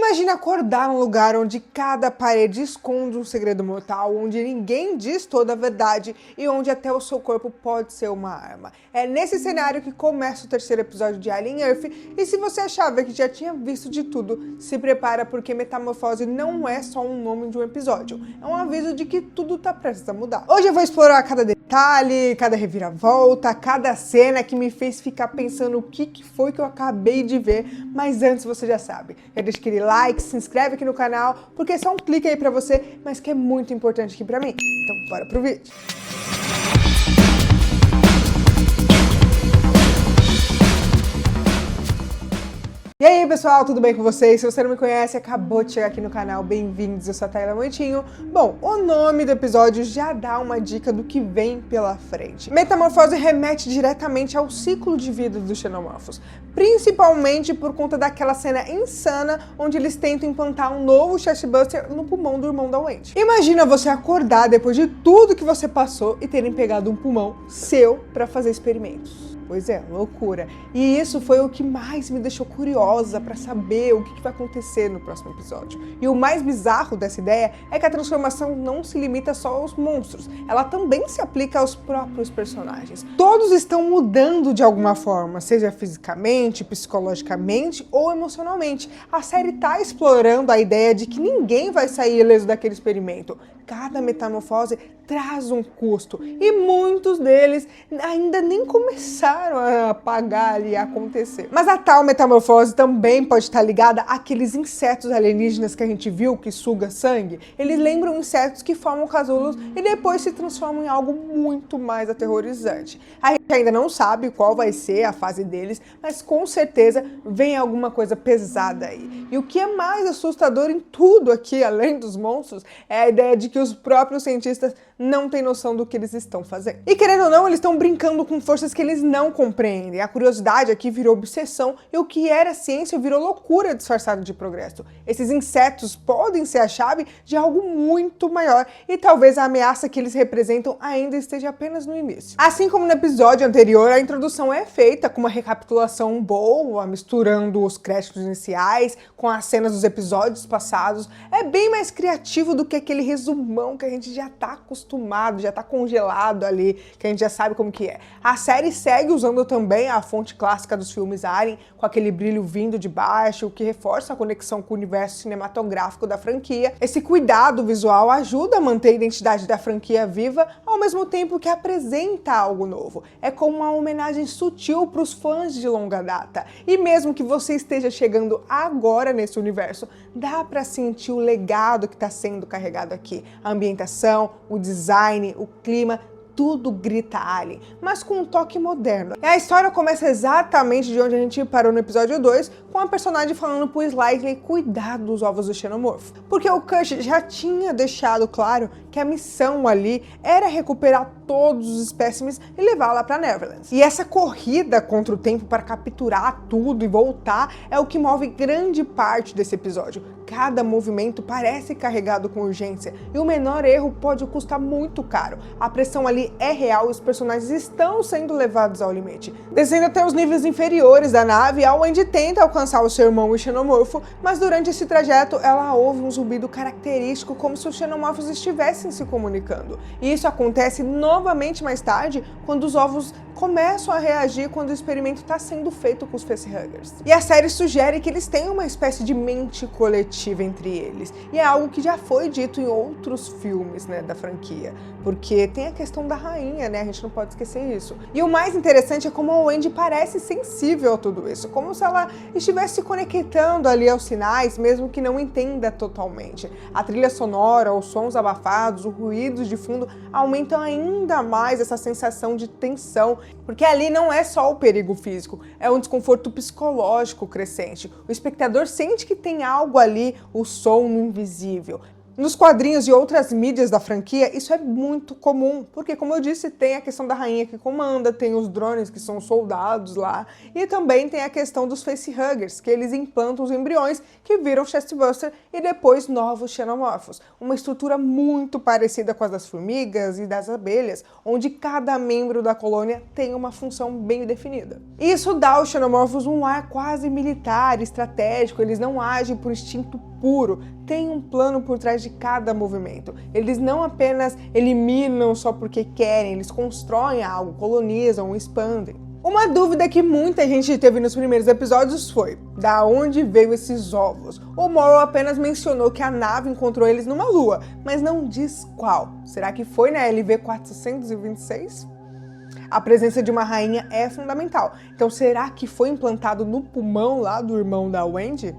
Imagina acordar num lugar onde cada parede esconde um segredo mortal, onde ninguém diz toda a verdade e onde até o seu corpo pode ser uma arma. É nesse cenário que começa o terceiro episódio de Alien Earth, e se você achava que já tinha visto de tudo, se prepara porque Metamorfose não é só um nome de um episódio, é um aviso de que tudo tá prestes a mudar. Hoje eu vou explorar cada detalhe, cada reviravolta, cada cena que me fez ficar pensando o que foi que eu acabei de ver, mas antes você já sabe, já deixa aquele like, se inscreve aqui no canal, porque é só um clique aí pra você, mas que é muito importante aqui pra mim. Então bora pro vídeo. E aí pessoal, tudo bem com vocês? Se você não me conhece, acabou de chegar aqui no canal, bem-vindos, eu sou a Tayla Moitinho. Bom, o nome do episódio já dá uma dica do que vem pela frente. Metamorfose remete diretamente ao ciclo de vida dos xenomorfos, principalmente por conta daquela cena insana onde eles tentam implantar um novo chestbuster no pulmão do irmão da Wendy. Imagina você acordar depois de tudo que você passou e terem pegado um pulmão seu para fazer experimentos. Pois é, loucura. E isso foi o que mais me deixou curiosa para saber o que vai acontecer no próximo episódio. E o mais bizarro dessa ideia é que a transformação não se limita só aos monstros, ela também se aplica aos próprios personagens. Todos estão mudando de alguma forma, seja fisicamente, psicologicamente ou emocionalmente. A série tá explorando a ideia de que ninguém vai sair ileso daquele experimento. Cada metamorfose traz um custo e muitos deles ainda nem começaram a pagar ali, a acontecer. Mas a tal metamorfose também pode estar ligada àqueles insetos alienígenas que a gente viu que suga sangue. Eles lembram insetos que formam casulos e depois se transformam em algo muito mais aterrorizante. A gente ainda não sabe qual vai ser a fase deles, mas com certeza vem alguma coisa pesada aí. E o que é mais assustador em tudo aqui, além dos monstros, é a ideia de que os próprios cientistas não têm noção do que eles estão fazendo. E querendo ou não, eles estão brincando com forças que eles não compreendem. A curiosidade aqui virou obsessão e o que era ciência virou loucura disfarçada de progresso. Esses insetos podem ser a chave de algo muito maior e talvez a ameaça que eles representam ainda esteja apenas no início. Assim como no episódio anterior, a introdução é feita com uma recapitulação boa, misturando os créditos iniciais com as cenas dos episódios passados. É bem mais criativo do que aquele resumão que a gente já tá acostumado, já tá congelado ali, que a gente já sabe como que é. A série segue usando também a fonte clássica dos filmes Alien, com aquele brilho vindo de baixo, o que reforça a conexão com o universo cinematográfico da franquia. Esse cuidado visual ajuda a manter a identidade da franquia viva, ao mesmo tempo que apresenta algo novo. É como uma homenagem sutil para os fãs de longa data. E mesmo que você esteja chegando agora nesse universo, dá para sentir o legado que está sendo carregado aqui. A ambientação, o design, o clima, tudo grita Alien, mas com um toque moderno. E a história começa exatamente de onde a gente parou no episódio 2, com a personagem falando pro Slightly cuidar dos ovos do xenomorfo. Porque o Kush já tinha deixado claro que a missão ali era recuperar todos os espécimes e levar lá pra Neverland. E essa corrida contra o tempo para capturar tudo e voltar é o que move grande parte desse episódio. Cada movimento parece carregado com urgência e o menor erro pode custar muito caro. A pressão ali é real e os personagens estão sendo levados ao limite. Descendo até os níveis inferiores da nave, a Wendy tenta alcançar o seu irmão, o xenomorfo, mas durante esse trajeto ela ouve um zumbido característico como se os xenomorfos estivessem se comunicando. E isso acontece novamente mais tarde, quando os ovos começam a reagir quando o experimento está sendo feito com os facehuggers. E a série sugere que eles têm uma espécie de mente coletiva entre eles. E é algo que já foi dito em outros filmes, né, da franquia. Porque tem a questão da rainha, né? A gente não pode esquecer isso. E o mais interessante é como a Wendy parece sensível a tudo isso. Como se ela estivesse se conectando ali aos sinais, mesmo que não entenda totalmente. A trilha sonora, os sons abafados, os ruídos de fundo aumentam ainda mais essa sensação de tensão. Porque ali não é só o perigo físico, é um desconforto psicológico crescente. O espectador sente que tem algo ali, o som invisível. Nos quadrinhos e outras mídias da franquia, isso é muito comum, porque, como eu disse, tem a questão da rainha que comanda, tem os drones que são soldados lá, e também tem a questão dos facehuggers, que eles implantam os embriões que viram chestbuster e depois novos xenomorfos. Uma estrutura muito parecida com as das formigas e das abelhas, onde cada membro da colônia tem uma função bem definida. Isso dá aos xenomorfos um ar quase militar, estratégico, eles não agem por instinto puro, tem um plano por trás de cada movimento. Eles não apenas eliminam só porque querem, eles constroem algo, colonizam, expandem. Uma dúvida que muita gente teve nos primeiros episódios foi: da onde veio esses ovos? O Morrow apenas mencionou que a nave encontrou eles numa lua, mas não diz qual. Será que foi na LV-426? A presença de uma rainha é fundamental. Então será que foi implantado no pulmão lá do irmão da Wendy?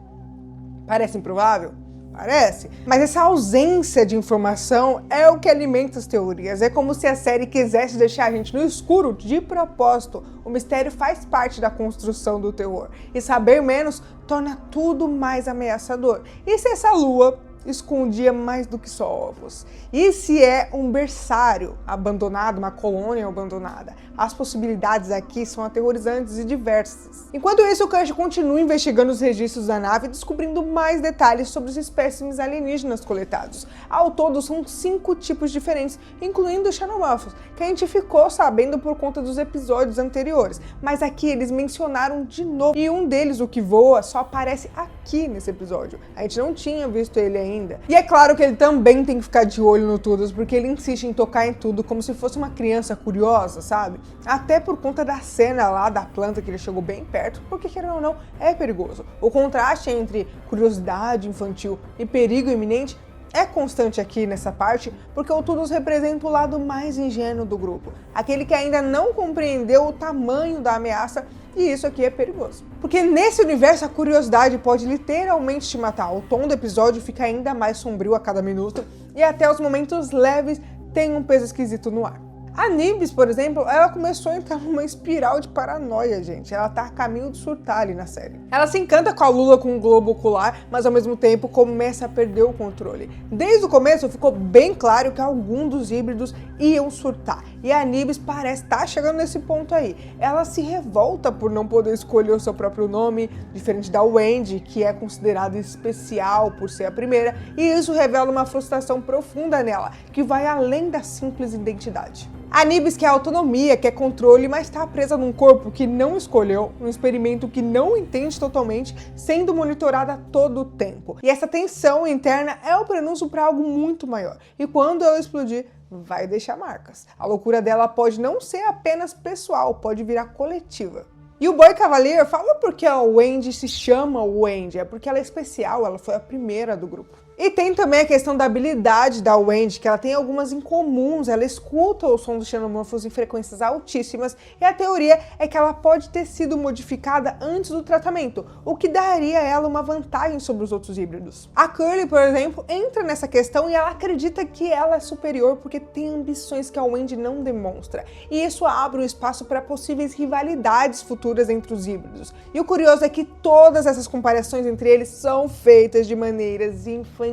Parece improvável? Parece. Mas essa ausência de informação é o que alimenta as teorias. É como se a série quisesse deixar a gente no escuro de propósito. O mistério faz parte da construção do terror. E saber menos torna tudo mais ameaçador. E se essa lua escondia mais do que só ovos? E se é um berçário abandonado, uma colônia abandonada? As possibilidades aqui são aterrorizantes e diversas. Enquanto isso, o Kirsch continua investigando os registros da nave e descobrindo mais detalhes sobre os espécimes alienígenas coletados. Ao todo, são 5 tipos diferentes, incluindo os xenomorfos, que a gente ficou sabendo por conta dos episódios anteriores. Mas aqui eles mencionaram de novo, e um deles, o que voa, só aparece aqui nesse episódio. A gente não tinha visto ele ainda. E é claro que ele também tem que ficar de olho no Todos, porque ele insiste em tocar em tudo como se fosse uma criança curiosa, sabe? Até por conta da cena lá da planta que ele chegou bem perto, porque querendo ou não, é perigoso. O contraste entre curiosidade infantil e perigo iminente é constante aqui nessa parte, porque o Todos representa o lado mais ingênuo do grupo, aquele que ainda não compreendeu o tamanho da ameaça, e isso aqui é perigoso. Porque nesse universo a curiosidade pode literalmente te matar. O tom do episódio fica ainda mais sombrio a cada minuto, e até os momentos leves têm um peso esquisito no ar. A Nibis, por exemplo, ela começou a entrar numa espiral de paranoia, gente. Ela tá a caminho de surtar ali na série. Ela se encanta com a Lula com o globo ocular, mas ao mesmo tempo começa a perder o controle. Desde o começo ficou bem claro que algum dos híbridos iam surtar. E a Nibis parece estar chegando nesse ponto aí. Ela se revolta por não poder escolher o seu próprio nome, diferente da Wendy, que é considerada especial por ser a primeira, e isso revela uma frustração profunda nela, que vai além da simples identidade. A Nibis quer autonomia, quer controle, mas está presa num corpo que não escolheu, num experimento que não entende totalmente, sendo monitorada a todo o tempo. E essa tensão interna é o prenúncio para algo muito maior. E quando ela explodir, vai deixar marcas. A loucura dela pode não ser apenas pessoal, pode virar coletiva. E o Boy Cavalier fala porque a Wendy se chama Wendy, é porque ela é especial, ela foi a primeira do grupo. E tem também a questão da habilidade da Wendy, que ela tem algumas incomuns, ela escuta o som dos xenomorfos em frequências altíssimas, e a teoria é que ela pode ter sido modificada antes do tratamento, o que daria a ela uma vantagem sobre os outros híbridos. A Curly, por exemplo, entra nessa questão e ela acredita que ela é superior porque tem ambições que a Wendy não demonstra, e isso abre um espaço para possíveis rivalidades futuras entre os híbridos. E o curioso é que todas essas comparações entre eles são feitas de maneiras infantis,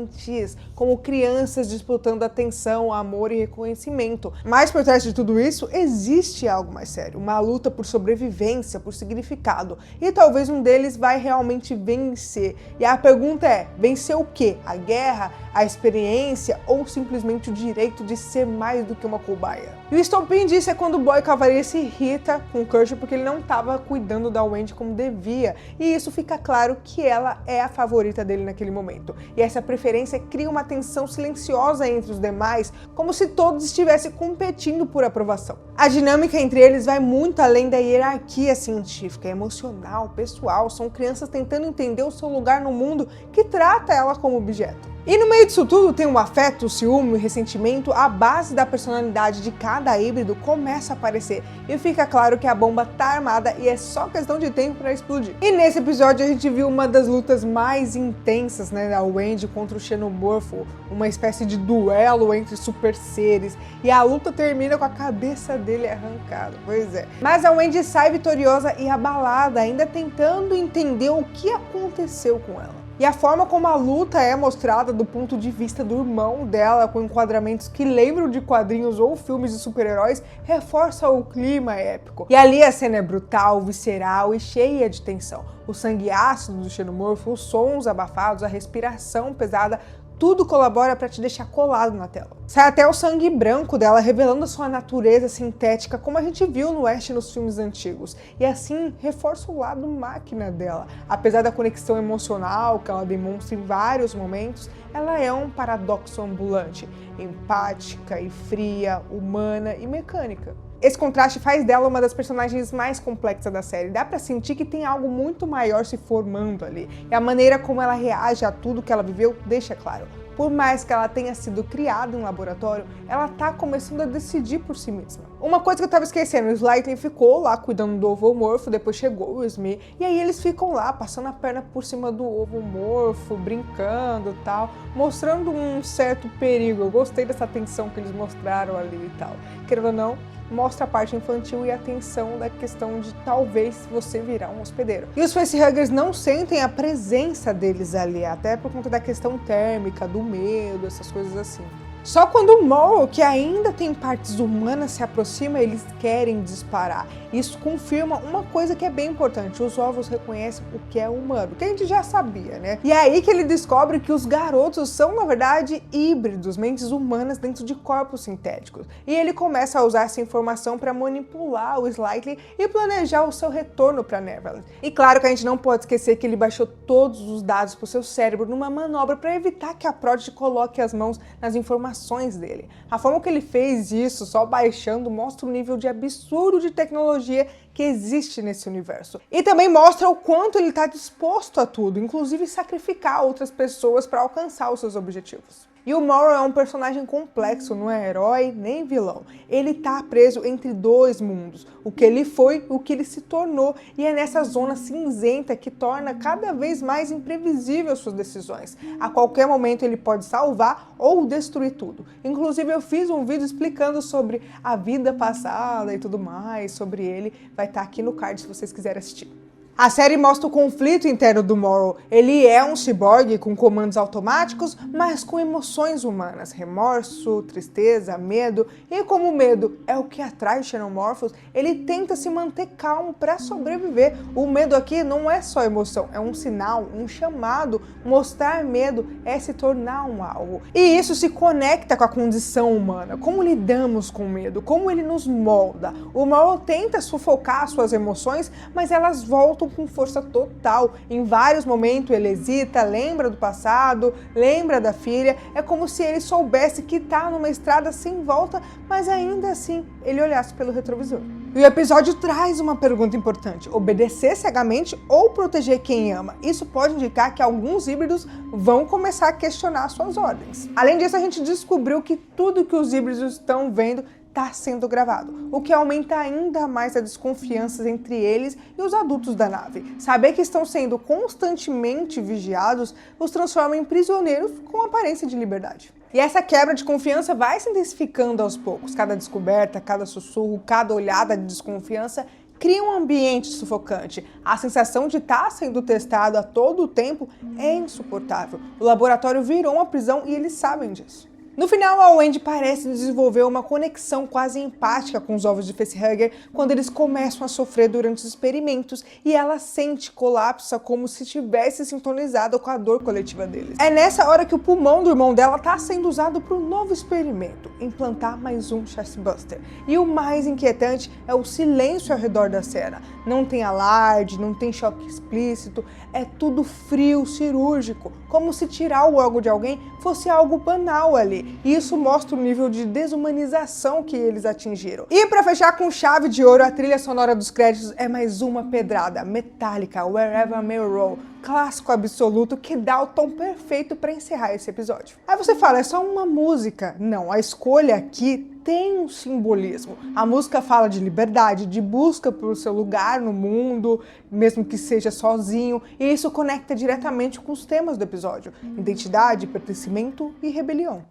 como crianças disputando atenção, amor e reconhecimento. Mas por trás de tudo isso, existe algo mais sério, uma luta por sobrevivência, por significado, e talvez um deles vai realmente vencer. E a pergunta é, vencer o quê? A guerra, a experiência ou simplesmente o direito de ser mais do que uma cobaia? E o estopim disso é quando o Boy Cavalier se irrita com o Kirsch porque ele não estava cuidando da Wendy como devia, e isso fica claro que ela é a favorita dele naquele momento. E essa preferência cria uma tensão silenciosa entre os demais, como se todos estivessem competindo por aprovação. A dinâmica entre eles vai muito além da hierarquia científica, emocional, pessoal, são crianças tentando entender o seu lugar no mundo que trata ela como objeto. E no meio disso tudo tem o afeto, o ciúme, o ressentimento, a base da personalidade de cada híbrido começa a aparecer e fica claro que a bomba tá armada e é só questão de tempo para explodir. E nesse episódio a gente viu uma das lutas mais intensas, né, da Wendy contra o xenomorfo, uma espécie de duelo entre super seres, e a luta termina com a cabeça dele arrancada, pois é. Mas a Wendy sai vitoriosa e abalada, ainda tentando entender o que aconteceu com ela. E a forma como a luta é mostrada do ponto de vista do irmão dela, com enquadramentos que lembram de quadrinhos ou filmes de super-heróis, reforça o clima épico. E ali a cena é brutal, visceral e cheia de tensão. O sangue ácido do xenomorfo, os sons abafados, a respiração pesada, tudo colabora para te deixar colado na tela. Sai até o sangue branco dela, revelando a sua natureza sintética, como a gente viu no Ash nos filmes antigos. E assim, reforça o lado máquina dela. Apesar da conexão emocional que ela demonstra em vários momentos, ela é um paradoxo ambulante, empática e fria, humana e mecânica. Esse contraste faz dela uma das personagens mais complexas da série. Dá pra sentir que tem algo muito maior se formando ali. E a maneira como ela reage a tudo que ela viveu deixa claro. Por mais que ela tenha sido criada em um laboratório, ela tá começando a decidir por si mesma. Uma coisa que eu tava esquecendo, o Slightly ficou lá cuidando do ovomorfo, depois chegou o Smee, e aí eles ficam lá, passando a perna por cima do ovomorfo, brincando e tal, mostrando um certo perigo. Eu gostei dessa tensão que eles mostraram ali e tal. Querendo ou não, mostra a parte infantil e a tensão da questão de talvez você virar um hospedeiro. E os facehuggers não sentem a presença deles ali, até por conta da questão térmica, do medo, essas coisas assim. Só quando o Morrow, que ainda tem partes humanas, se aproxima, eles querem disparar. Isso confirma uma coisa que é bem importante: os ovos reconhecem o que é humano, que a gente já sabia, né? E é aí que ele descobre que os garotos são, na verdade, híbridos, mentes humanas dentro de corpos sintéticos. E ele começa a usar essa informação para manipular o Slightly e planejar o seu retorno para Neverland. E claro que a gente não pode esquecer que ele baixou todos os dados para o seu cérebro numa manobra para evitar que a Prodigy coloque as mãos nas informações dele. A forma que ele fez isso, só baixando, mostra o nível de absurdo de tecnologia que existe nesse universo. E também mostra o quanto ele está disposto a tudo, inclusive sacrificar outras pessoas para alcançar os seus objetivos. E o Morrow é um personagem complexo, não é herói nem vilão. Ele tá preso entre dois mundos, o que ele foi, o que ele se tornou, e é nessa zona cinzenta que torna cada vez mais imprevisível suas decisões. A qualquer momento ele pode salvar ou destruir tudo. Inclusive eu fiz um vídeo explicando sobre a vida passada e tudo mais, sobre ele, vai estar aqui no card se vocês quiserem assistir. A série mostra o conflito interno do Morrow. Ele é um ciborgue com comandos automáticos, mas com emoções humanas, remorso, tristeza, medo. E como o medo é o que atrai os xenomorfos, ele tenta se manter calmo para sobreviver. O medo aqui não é só emoção, é um sinal, um chamado. Mostrar medo é se tornar um alvo. E isso se conecta com a condição humana. Como lidamos com o medo, como ele nos molda. O Morrow tenta sufocar suas emoções, mas elas voltam com força total. Em vários momentos ele hesita, lembra do passado, lembra da filha. É como se ele soubesse que tá numa estrada sem volta, mas ainda assim ele olhasse pelo retrovisor. E o episódio traz uma pergunta importante: obedecer cegamente ou proteger quem ama? Isso pode indicar que alguns híbridos vão começar a questionar suas ordens. Além disso, a gente descobriu que tudo que os híbridos estão vendo está sendo gravado, o que aumenta ainda mais a desconfiança entre eles e os adultos da nave. Saber que estão sendo constantemente vigiados os transforma em prisioneiros com aparência de liberdade. E essa quebra de confiança vai se intensificando aos poucos. Cada descoberta, cada sussurro, cada olhada de desconfiança cria um ambiente sufocante. A sensação de estar sendo testado a todo o tempo é insuportável. O laboratório virou uma prisão e eles sabem disso. No final, a Wendy parece desenvolver uma conexão quase empática com os ovos de facehugger quando eles começam a sofrer durante os experimentos e ela sente colapsa como se tivesse sintonizado com a dor coletiva deles. É nessa hora que o pulmão do irmão dela está sendo usado para um novo experimento, implantar mais um chestbuster. E o mais inquietante é o silêncio ao redor da cena. Não tem alarde, não tem choque explícito, é tudo frio, cirúrgico, como se tirar o órgão de alguém fosse algo banal ali. E isso mostra o nível de desumanização que eles atingiram. E para fechar com chave de ouro, a trilha sonora dos créditos é mais uma pedrada, Metallica, Wherever I May Roll, clássico absoluto que dá o tom perfeito para encerrar esse episódio. Aí você fala, é só uma música? Não, a escolha aqui tem um simbolismo. A música fala de liberdade, de busca pelo seu lugar no mundo, mesmo que seja sozinho, e isso conecta diretamente com os temas do episódio: identidade, pertencimento e rebelião.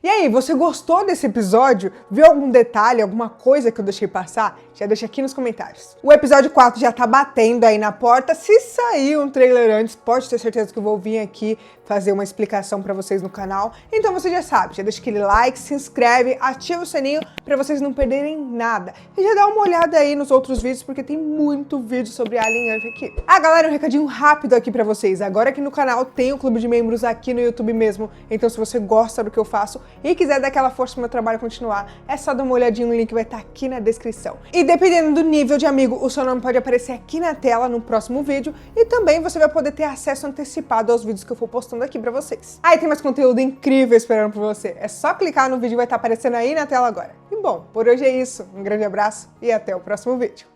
E aí, você gostou desse episódio? Viu algum detalhe, alguma coisa que eu deixei passar? Já deixa aqui nos comentários. O episódio 4 já tá batendo aí na porta. Se sair um trailer antes, pode ter certeza que eu vou vir aqui fazer uma explicação pra vocês no canal. Então você já sabe, já deixa aquele like, se inscreve, ativa o sininho pra vocês não perderem nada. E já dá uma olhada aí nos outros vídeos, porque tem muito vídeo sobre Alien Earth aqui. Ah, galera, um recadinho rápido aqui pra vocês. Agora aqui no canal tem o clube de membros aqui no YouTube mesmo. Então se você gosta do que eu faço e quiser dar aquela força pro meu trabalho continuar, é só dar uma olhadinha no link, vai estar aqui na descrição. E dependendo do nível de amigo, o seu nome pode aparecer aqui na tela no próximo vídeo e também você vai poder ter acesso antecipado aos vídeos que eu for postando aqui pra vocês. Aí tem mais conteúdo incrível esperando por você. É só clicar no vídeo que vai estar aparecendo aí na tela agora. E bom, por hoje é isso. Um grande abraço e até o próximo vídeo.